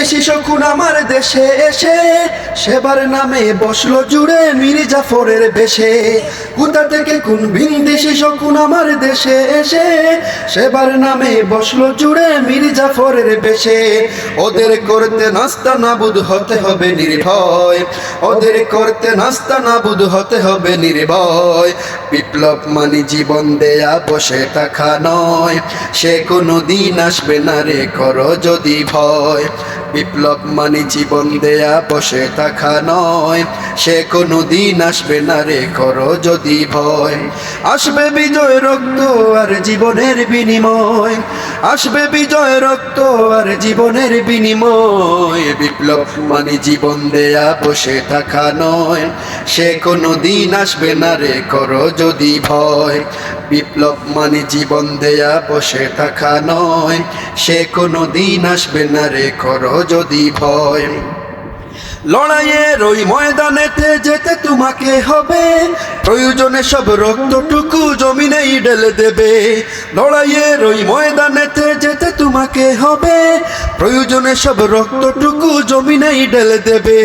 বিদেশি শকুন আমার দেশে এসে সেবার নামে বসলো জুড়ে মীর জাফরের বেশে। কোথা থেকে কোন বিদেশি শকুন আমার দেশে এসে সেবার নামে বসলো জুড়ে মীর জাফরের বেশে। ওদের করতে নাস্তা নাবুদ হতে হবে নির্ভয়, ওদের করতে নাস্তা নাবুদ হতে হবে নির্ভয়। বিপ্লব মানে জীবন দেয়া বসে থাকা নয়, সে কোনো দিন আসবে না রে করো যদি ভয়। বিপ্লব মানে জীবন দেয়া বসে থাকা নয়, সে কোনো দিন আসবে না রে করো যদি ভয়। আসবে বিজয় রক্ত আর জীবনের বিনিময়, আসবে বিজয় রক্ত আর জীবনের বিনিময়। বিপ্লব মানে জীবন দেয়া বসে থাকা নয়, সে কোনো দিন আসবে না রে করো যদি ভয়। বিপ্লব মানে জীবন দেয়া বসে থাকা নয়, সে কোনো দিন আসবে না রে করো যদি ভয়। লড়াইয়ের ওই ময়দানেতে যেতে তোমাকে হবে, প্রয়োজনে সব রক্তটুকু জমিনেই ঢেলে দেবে। লড়াইয়ের ওই ময়দানেতে যেতে তোমাকে হবে, প্রয়োজনে সব রক্তটুকু জমিনেই ঢেলে দেবে।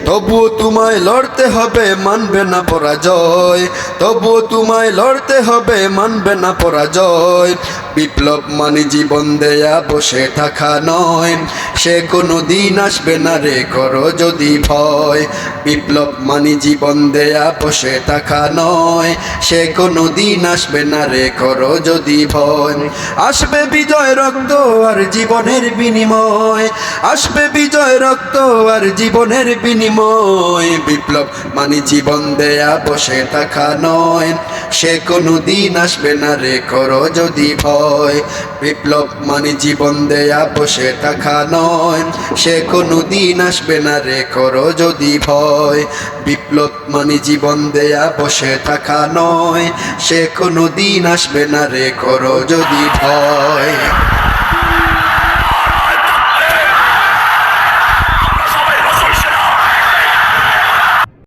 তবুও তোমায় লড়তে হবে, মানবে না পরাজয়, তবুও তোমায় লড়তে হবে, মানবে না পরাজয়। বিপ্লব মানে জীবন দেয়া বসে থাকা নয়, সে কোনো দিন আসবে না রে করো যদি ভয়। বিপ্লব মানে জীবন দেয়া বসে থাকা নয়, সে কোনো দিন আসবে না রে করো যদি ভয়। আসবে বিজয় রক্ত আর জীবনের বিনিময়, আসবে বিজয় রক্ত আর জীবনের বিনিময়। বিপ্লব মানে জীবন দেয়া বসে থাকা নয়, সে কোনো দিন আসবে না রে করো যদি ভয়। বিপ্লব মানে জীবন দেয়া বসে থাকা নয়, সে কোনো দিন আসবে না রে করো যদি ভয়। বিপ্লব মানে জীবন দেয়া বসে থাকা নয়, সে কোনো দিন আসবে না রে করো যদি ভয়।